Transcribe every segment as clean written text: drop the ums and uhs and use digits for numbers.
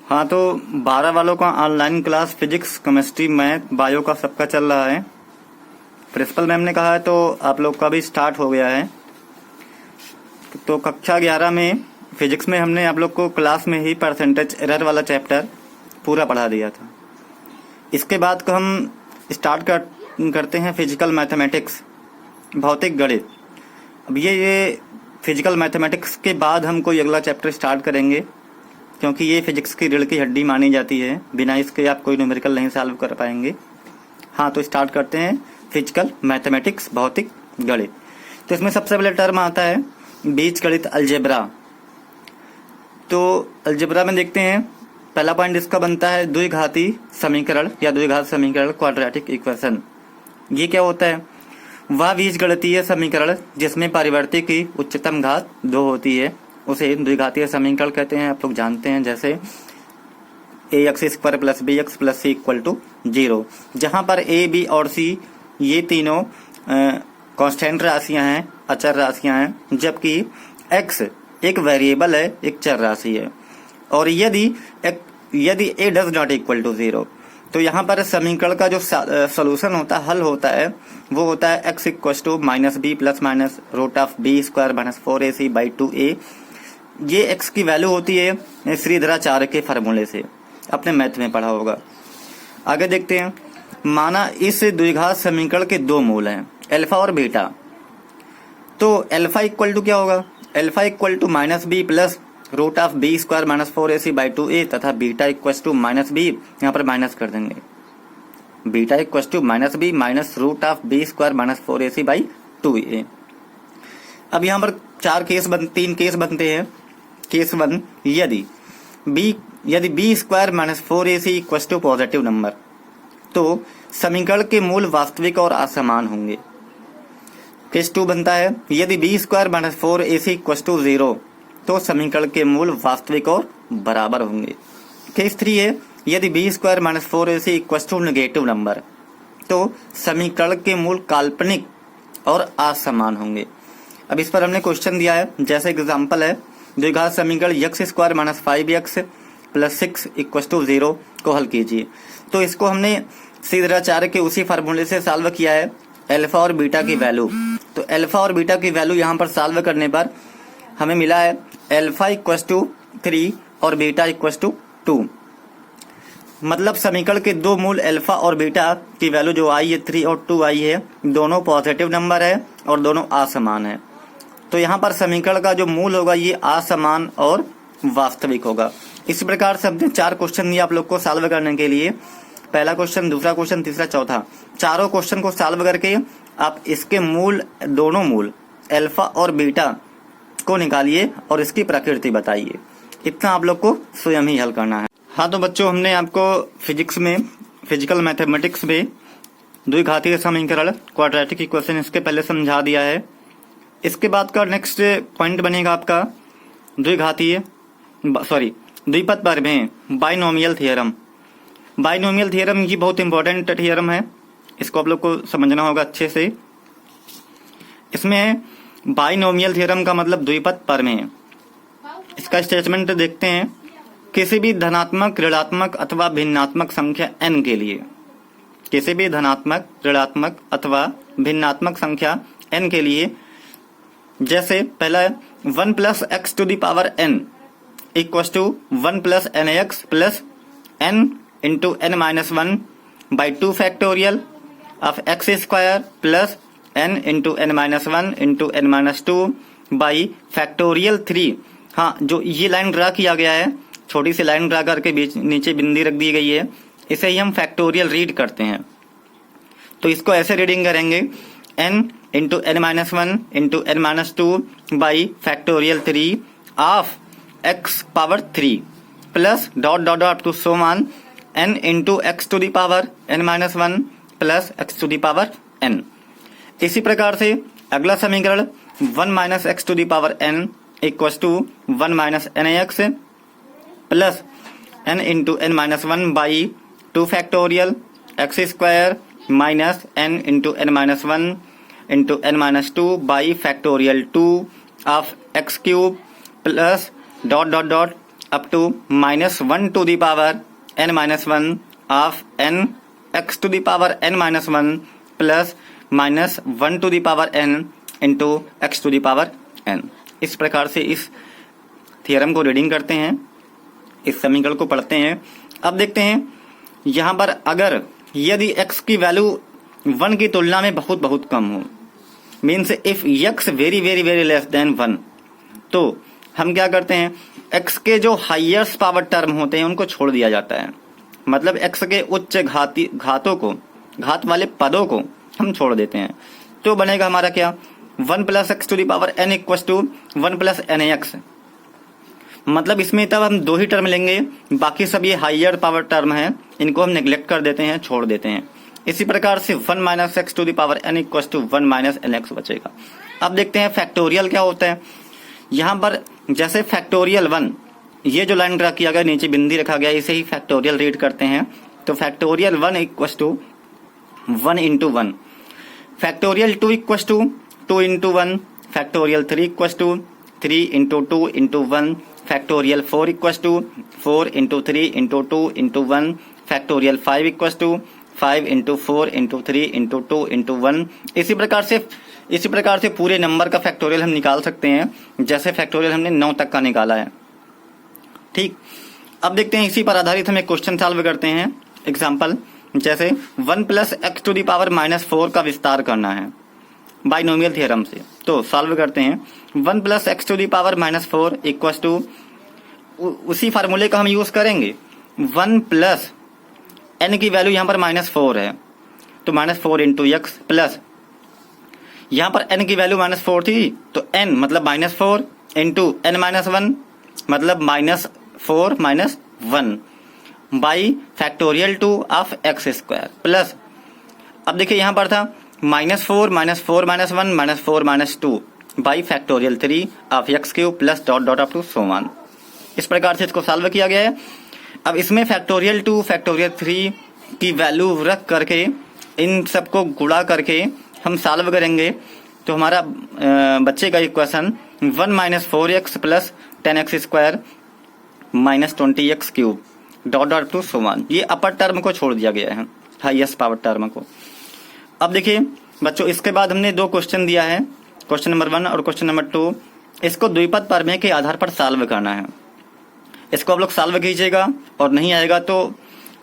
हाँ, तो 12 वालों का online class physics, chemistry, math, bio का सबका चल रहा है। प्रिंसिपल मैम ने कहा है तो आप लोग का भी स्टार्ट हो गया है। तो कक्षा 11 में फिजिक्स में हमने आप लोग को क्लास में ही परसेंटेज एरर वाला चैप्टर पूरा पढ़ा दिया था। इसके बाद को हम स्टार्ट करते हैं फिजिकल मैथमेटिक्स, भौतिक गणित। अब ये फिजिकल मैथमेटिक्स के बाद हम कोई अगला चैप्टर स्टार्ट करेंगे, क्योंकि ये फिजिक्स की रीढ़ की हड्डी मानी जाती है। बिना इसके आप कोई न्यूमेरिकल नहीं सॉल्व कर पाएंगे। हाँ, तो स्टार्ट करते हैं फिजिकल मैथमेटिक्स, भौतिक गणित। तो इसमें सबसे पहले टर्म आता है बीजगणित, अलजेब्रा। तो अलजेब्रा में देखते हैं पहला पॉइंट इसका बनता है द्विघाती समीकरण या द्विघात समीकरण, क्वाड्रेटिक इक्वेशन। ये क्या होता है? वह बीजगणितीय समीकरण जिसमें परिवर्ती की उच्चतम घात 2 होती है उसे द्विघातीय समीकरण कहते हैं। आप लोग जानते हैं, जैसे ax² + bx + c = 0, जहां पर a, b और c ये तीनों कांस्टेंट राशियां हैं, अचर राशियां हैं, जबकि x एक वेरिएबल है, एक चर राशि है। और यदि a does not equal to 0, तो यहाँ पर समीकरण का जो सोल्यूशन होता है, हल होता है, वो होता है x = -b ± √b² - 4ac/2a। ये x की वैल्यू होती है श्रीधराचार्य के फार्मूले से, अपने मैथ में पढ़ा होगा। आगे देखते हैं, माना इस द्विघात समीकरण के 2 मूल हैं, अल्फा और बीटा। तो अल्फा इक्वल टू क्या होगा? Alpha equal to -b + √b² - 4ac/2a तथा बीटा इक्वल टू -b, यहाँ पर माइनस कर देंगे, beta equal to -b - √b² - 4ac/2a। अब यहाँ पर 3 केस बनते हैं। केस 1, यदि b² - 4ac = पॉजिटिव नंबर, तो समीकरण के मूल वास्तविक और असमान होंगे। केस 2 बनता है यदि b² - 4ac = 0, तो समीकरण के मूल वास्तविक और बराबर होंगे। केस 3 है यदि b² - 4ac = नेगेटिव नंबर, तो समीकरण के मूल काल्पनिक और असमान होंगे। अब इस पर हमने क्वेश्चन दिया है, जैसे एग्जांपल है द्विघात समीकरण x² - 5x + 6 = 0 को हल कीजिए। तो इसको हमने श्रीधराचार्य के उसी फार्मूले से सॉल्व किया है, अल्फा और बीटा की वैल्यू। तो अल्फा और बीटा की वैल्यू यहाँ पर सॉल्व करने पर हमें मिला है अल्फा = 3 और बीटा = 2। मतलब समीकरण के 2 मूल अल्फा और बीटा की वैल्यू जो आई है 3 और 2 आई है, दोनों पॉजिटिव नंबर है और दोनों असमान है। तो यहाँ पर समीकरण का जो मूल होगा ये असमान और वास्तविक होगा। इस प्रकार से हमने 4 क्वेश्चन दिए आप लोग को सॉल्व करने के लिए। पहला क्वेश्चन, दूसरा क्वेश्चन, तीसरा, चौथा। चारों क्वेश्चन को सॉल्व करके आप इसके मूल, दोनों मूल अल्फा और बीटा को निकालिए और इसकी प्रकृति बताइए। इतना आप लोग को स्वयं ही हल करना है। हाँ, तो बच्चों, हमने आपको फिजिक्स में, फिजिकल मैथमेटिक्स में द्विघातीय समीकरण, क्वाड्रेटिक इक्वेशन इसके पहले समझा दिया है। इसके बाद का नेक्स्ट पॉइंट बनेगा आपका द्विपद प्रमेय, बाइनोमियल थियरम। बाइनोमियल थियरम ये बहुत इंपॉर्टेंट थियरम है, इसको आप लोग को समझना होगा अच्छे से। इसमें बाइनोमियल थियरम का मतलब द्विपद प्रमेय। इसका स्टेटमेंट देखते हैं, किसी भी धनात्मक, ऋणात्मक अथवा भिन्नात्मक संख्या n के लिए, किसी भी धनात्मक, ऋणात्मक अथवा भिन्नात्मक संख्या n के लिए, जैसे पहला 1 + x⁴n = 1 + nx + n × n-1/2 factorial of x² + n × n-1 × n-2 3। हाँ, जो ये लाइन ड्रा किया गया है, छोटी सी लाइन ड्रा करके बीच नीचे बिंदी रख दी गई है, इसे ही हम फैक्टोरियल रीड करते हैं। तो इसको ऐसे रीडिंग करेंगे, n × n-1 × n-2 3 of x³ plus ... to so मान n × x⁴n-1 प्लस x⁴n। इसी प्रकार से अगला समीकरण 1 - x⁴n = 1 - nx plus n × n-1/2 factorial x² minus n × n-1 × n-2 2 of x³ plus ... up to -1 to the power n-1 of n x to the power n-1 plus -1 to the power n into x to the power n। इस प्रकार से इस theorem को reading करते हैं, इस समीकरण को पढ़ते हैं। अब देखते हैं यहाँ पर अगर यदि x की वैल्यू 1 की तुलना में बहुत बहुत कम हो, means if x very very very less than 1, तो हम क्या करते हैं, x के जो हाईएस्ट पावर टर्म होते हैं उनको छोड़ दिया जाता है। मतलब x के उच्च घात वाले पदों को हम छोड़ देते हैं। तो बनेगा हमारा क्या, 1 plus x to the power n equal to 1 plus n x. मतलब इसमें तब हम 2 ही टर्म लेंगे, बाकी सब ये हाइयर पावर टर्म है, इनको हम नेग्लेक्ट कर देते हैं, छोड़ देते हैं। इसी प्रकार से 1 minus x to the power n equal to 1 minus n x बचेगा। अब देखते हैं फैक्टोरियल क्या होता है। यहाँ पर जैसे फैक्टोरियल 1, ये जो लाइन ड्रा किया गया, नीचे बिंदी रखा गया, इसे ही फैक्टोरियल रीड करते हैं। तो factorial 1 equal to 1 into 1, factorial 2 equal to 2 into 1, factorial 3 equal to 3 into 2 into 1, factorial 4 equal to 4 into 3 into 2 into 1, factorial 5 equal to 5 into 4 into 3 into 2 into 1। इसी प्रकार से पूरे नंबर का फैक्टोरियल हम निकाल सकते हैं, जैसे फैक्टोरियल हमने 9 तक का निकाला है। ठीक, अब देखते हैं इसी पर आधारित हम एक क्वेश्चन सॉल्व करते हैं। एग्जाम्पल जैसे 1 plus x to the power -4 का विस्तार करना है बाइनोमियल थ्योरम से। तो सॉल्व करते हैं, 1 plus x to the power -4 equal to, उसी फार्मूले का हम यूज करेंगे। 1 प्लस n की वैल्यू यहाँ पर -4 है, तो -4 इंटू एक्स, प्लस यहाँ पर n की वैल्यू -4 थी, तो n मतलब -4 इंटू n-1 मतलब -4 -1 by factorial 2 of x square, plus अब देखिए यहाँ पर था -4 -4 -1 -4 -2 by factorial 3 of x cube plus dot dot up to so on. इस प्रकार से इसको सॉल्व किया गया है। अब इसमें फैक्टोरियल 2 फैक्टोरियल 3 की वैल्यू रख करके इन सबको गुणा करके हम सॉल्व करेंगे, तो हमारा बचेगा equation 1 minus 4x plus 10x square minus 20x cube dot dot to so on. ये अपर टर्म को छोड़ दिया गया है, हाईएस्ट पावर टर्म को। अब देखिए बच्चों, इसके बाद हमने 2 क्वेश्चन दिया है, क्वेश्चन नंबर 1 और क्वेश्चन नंबर 2। इसको द्विपद प्रमेय के आधार पर सॉल्व करना है। इसको आप लोग सॉल्व कीजिएगा, और नहीं आएगा तो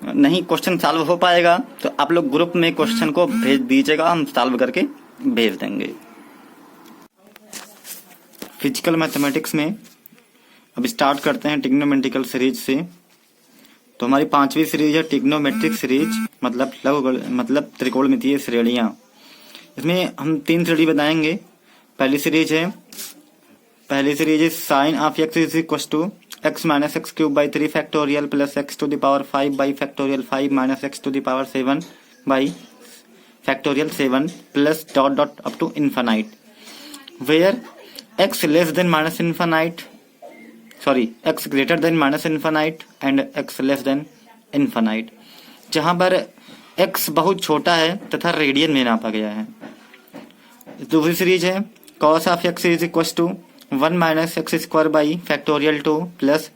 नहीं क्वेश्चन सॉल्व हो पाएगा तो आप लोग ग्रुप में क्वेश्चन को भेज दीजिएगा, हम सॉल्व करके भेज देंगे। फिजिकल मैथमेटिक्स में अब स्टार्ट करते हैं ट्रिग्नोमेट्रिकल सीरीज से। तो हमारी 5वीं सीरीज है ट्रिग्नोमेट्रिक सीरीज, मतलब त्रिकोणमितीय श्रेणियां। इसमें हम 3 श्रेणी बताएंगे। पहली सीरीज है sine of x is equal to x minus x cube by 3 factorial plus x to the power 5 by factorial 5 minus x to the power 7 by factorial 7 plus dot dot up to infinite, where x less than minus infinite, x greater than minus infinite and x less than infinite, जहां पर x बहुत छोटा है तथा radian में नापा गया है। दूसरी सीरीज है cos of x is equal to 1 minus x square by factorial 2 plus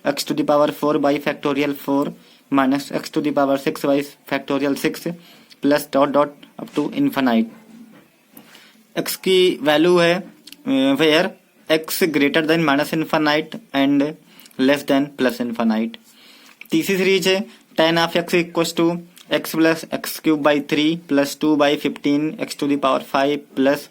x to the power 4 by factorial 4 minus x to the power 6 by factorial 6 plus dot dot up to infinite. x की value है where x greater than minus infinite and less than plus infinite. तीसरी series है tan of x equal to x plus x cube by 3 plus 2 by 15 x to the power 5 plus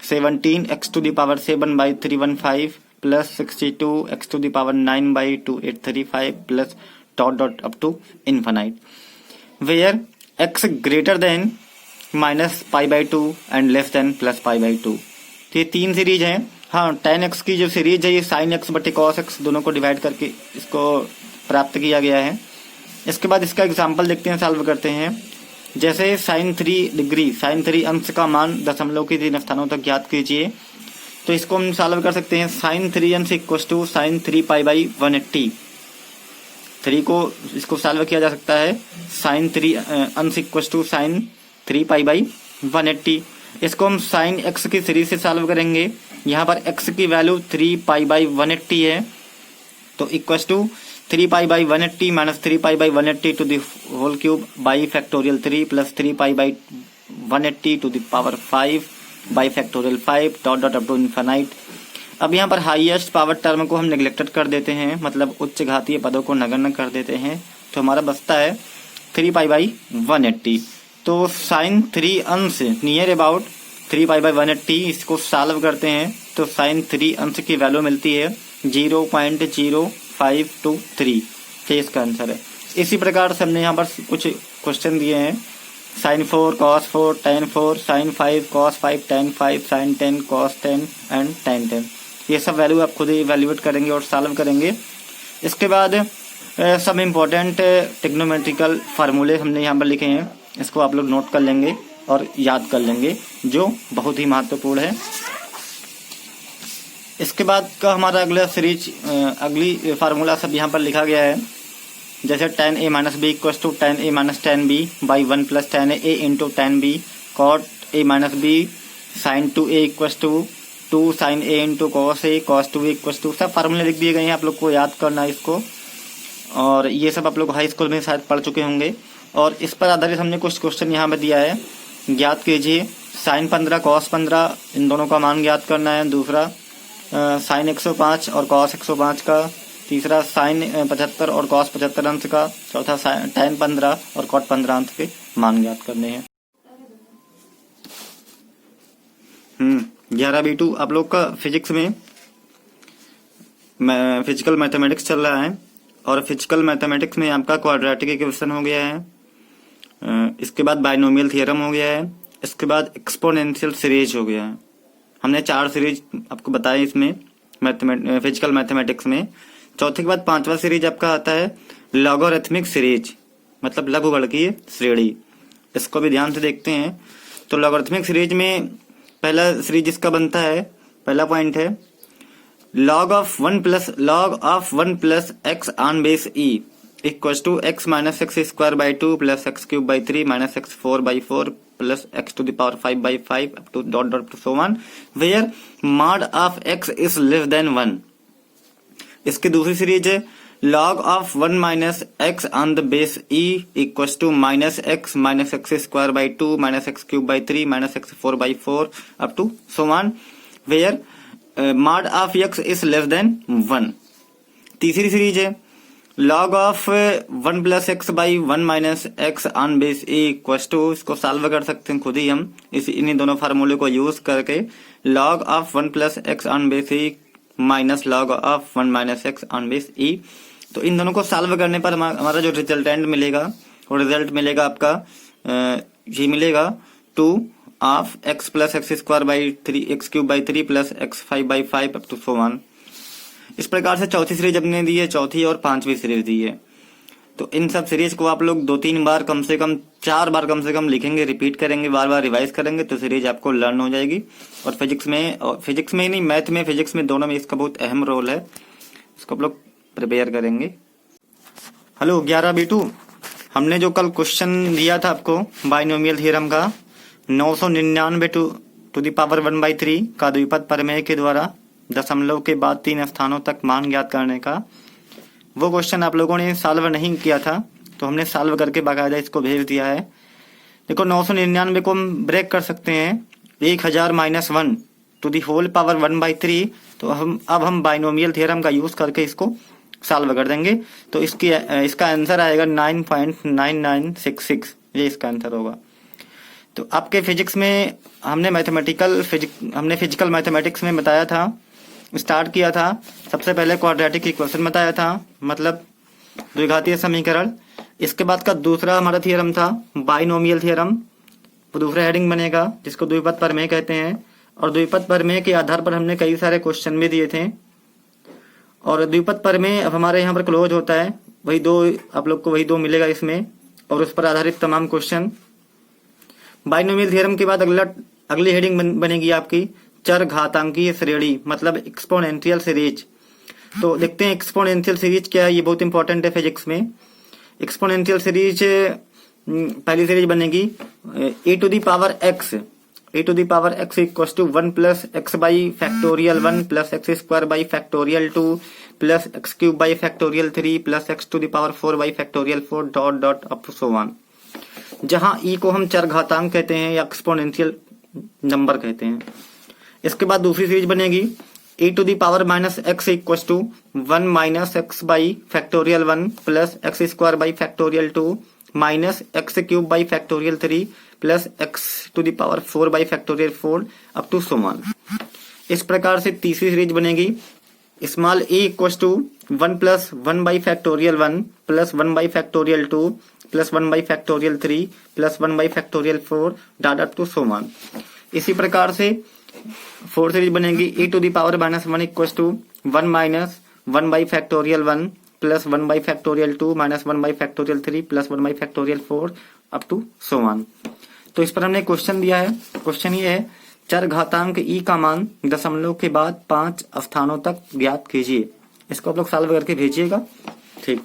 17 x to the power 7 by 315 plus 62 x to the power 9 by 2835 plus dot dot up to infinite, where x greater than minus pi by 2 and less than plus pi by 2। तो ये 3 series हैं। हाँ, tan x की जो series है ये sin x बटे cos x दोनों को डिवाइड करके इसको प्राप्त किया गया है। इसके बाद इसका एग्जाम्पल देखते हैं, सॉल्व करते हैं। जैसे sin 3 डिग्री, sin 3 अंश का मान दशमलव के 3 स्थानों तक ज्ञात कीजिए। तो इसको हम सॉल्व कर सकते हैं। sin 3 अंश equal to sin 3 pi by 180। 3 को इसको सॉल्व किया जा सकता है sin 3 अंश equal to sin 3 pi by 180। इसको हम sin x की सीरीज से सॉल्व करेंगे। यहाँ पर x की वैल्यू 3 पाई बाई 180 है, तो equal to 3π/180 minus 3π/180 to the whole cube by factorial 3 plus 3π/180 to the power 5 by factorial 5 dot dot up to infinite. अब यहाँ पर हाईएस्ट पावर टर्म को हम नेग्लेक्टेड कर देते हैं, मतलब उच्च घातीय पदों को नगण्य कर देते हैं, तो हमारा बचता है 3π/180। तो साइन 3 अंश नियर अबाउट 3π/180, इसको सॉल्व करते हैं तो साइन 3 अंश की वैल्यू मिलती है 0.0523, ये इसका आंसर है। इसी प्रकार से हमने यहाँ पर कुछ क्वेश्चन दिए हैं, sine 4 cos 4 tan 4, sine 5 cos 5 tan 5, sine 10 cos 10 and tan 10। ये सब वैल्यू आप खुद ही इवैल्यूएट करेंगे और सॉल्व करेंगे। इसके बाद सब इम्पोर्टेंट टेक्नोमेट्रिकल फार्मूले हमने यहाँ पर लिखे हैं, इसको आप लोग नोट कर लेंगे और याद कर लेंगे, जो बहुत ही महत्वपूर्ण है। इसके बाद का हमारा अगला सीरीज अगली फार्मूला सब यहाँ पर लिखा गया है, जैसे tan a minus b equal to tan a minus tan b by 1 plus tan a into tan b cot a minus b sine 2a equal to 2 sine a into cos a cos 2a equal to, सब फार्मूले लिख दिए गए हैं, आप लोग को याद करना है इसको। और ये सब आप लोग हाई स्कूल में शायद पढ़ चुके होंगे। और इस पर आधारित हमने कुछ क्वेश्चन यहाँ पर दिया है, ज्ञात कीजिए साइन 15 cos 15, इन दोनों का मान ज्ञात करना है। दूसरा साइन 105 और cos 105 का, तीसरा साइन 75 और cos 75 अंश का, चौथा tan 15 और cot 15 अंश के मान ज्ञात करने हैं। 11B2 आप लोग का फिजिक्स में फिजिकल मैथमेटिक्स चल रहा है, और फिजिकल मैथमेटिक्स में आपका क्वाड्रेटिक इक्वेशन हो गया है, इसके बाद बाइनोमियल थ्योरम हो गया है, इसके बाद एक्सपोनेंशियल सीरीज हो गया है। हमने 4 सीरीज आपको बताया इसमें फिजिकल मैथमेटिक्स में। चौथे के बाद 5वां सीरीज आपका आता है लॉगरिथमिक सीरीज, मतलब लघुगणकीय श्रेणी। इसको भी ध्यान से देखते हैं। तो लॉगरिथमिक सीरीज में पहला सीरीज इसका बनता है, पहला पॉइंट है log of 1 plus x on base e equals to x minus x square by 2 plus x cube by 3 minus x 4 by 4 plus x to the power 5 by 5 up to dot dot so on, where mod of x is less than 1। इसकी दूसरी series है log of 1 minus x on the base e equals to minus x square by 2 minus x cube by 3 minus x 4 by 4 up to so on, where mod of x is less than 1। तीसरी series है log of 1 plus x by 1 minus x on base e equals to, इसको solve कर सकते हैं खुद ही हम इन्हीं दोनों फार्मूले को यूज करके, log of 1 plus x on base e minus log of 1 minus x on base e। तो इन दोनों को सॉल्व करने पर हमारा जो रिजल्टेंट मिलेगा, वो रिजल्ट मिलेगा आपका ये मिलेगा 2 of x plus x square by 3 x cube by 3 plus x 5 by 5 up to so on। इस प्रकार से चौथी सीरीज अपने दी है, चौथी और 5वीं सीरीज दी है। तो इन सब सीरीज को आप लोग 2-3 बार कम से कम 4 बार कम से कम लिखेंगे, रिपीट करेंगे, बार बार रिवाइज करेंगे, तो सीरीज आपको लर्न हो जाएगी। और फिजिक्स में ही नहीं, मैथ में फिजिक्स में दोनों में इसका बहुत अहम रोल है, इसको आप लोग प्रिपेयर करेंगे। हेलो 11B2, हमने जो कल क्वेश्चन दिया था आपको बाइनोमियल थ्योरम का 999 टू दी पावर 1/3 का द्विपद प्रमेय के द्वारा दशमलव के बाद 3 स्थानों तक मान ज्ञात करने का, वो क्वेश्चन आप लोगों ने सॉल्व नहीं किया था, तो हमने सॉल्व करके बाकायदा इसको भेज दिया है। देखो 999 को हम ब्रेक कर सकते हैं 1000 minus 1 to the whole power 1/3। तो अब हम बाइनोमियल थ्योरम का यूज करके इसको सॉल्व कर देंगे। तो इसका आंसर आएगा 9.9966, ये इसका आंसर होगा। तो आपके फिजिक्स में हमने फिजिकल मैथमेटिक्स में बताया था, स्टार्ट किया था, सबसे पहले क्वाड्रेटिक इक्वेशन बताया था, मतलब द्विघातीय समीकरण। इसके बाद का दूसरा हमारा थ्योरम था बाइनोमियल थ्योरम, वो दूसरा हेडिंग बनेगा, जिसको द्विपद प्रमेय कहते हैं। और द्विपद प्रमेय के आधार पर हमने कई सारे क्वेश्चन भी दिए थे। और द्विपद प्रमेय अब हमारे यहाँ पर क्लोज होता है, वही 2 आप लोग को वही 2 मिलेगा इसमें, और उस पर आधारित तमाम क्वेश्चन। बाइनोमियल थ्योरम के बाद अगली हेडिंग बनेगी आपकी चर घातांकीय श्रेणी, मतलब एक्सपोनेंशियल सीरीज। तो देखते हैं एक्सपोनेंशियल सीरीज क्या है, ये बहुत इंपॉर्टेंट है फिजिक्स में। एक्सपोनेंशियल सीरीज पहली सीरीज बनेगी e to the power x equals to 1 plus x by factorial 1 plus x square by factorial 2 plus x cube by factorial 3 plus x to the power 4 by factorial 4 dot dot up to so on. जहां e को हम चर घातांक कहते हैं या exponential number कहते हैं। इसके बाद दूसरी सीरीज बनेगी e to the power minus x equal to 1 minus x by factorial 1 plus x square by factorial 2 minus x cube by factorial 3 plus x to the power 4 by factorial 4 up to so on. इस प्रकार से तीसरी series बनेगी small e equal to 1 plus 1 by factorial 1 plus 1 by factorial 2 plus 1 by factorial 3 plus 1 by factorial 4 dot up to so on. इसी प्रकार से fourth series बनेगी e to the power minus 1 equal to 1 minus 1 by factorial 1 plus 1 by factorial 2 minus 1 by factorial 3 plus 1 by factorial 4 up to so on. तो इस पर हमने question दिया है। क्वेश्चन ये है चर घातांक e का मान दशमलव के बाद 5 स्थानों तक ज्ञात कीजिए। इसको आप लोग सॉल्व करके भेजिएगा। ठीक।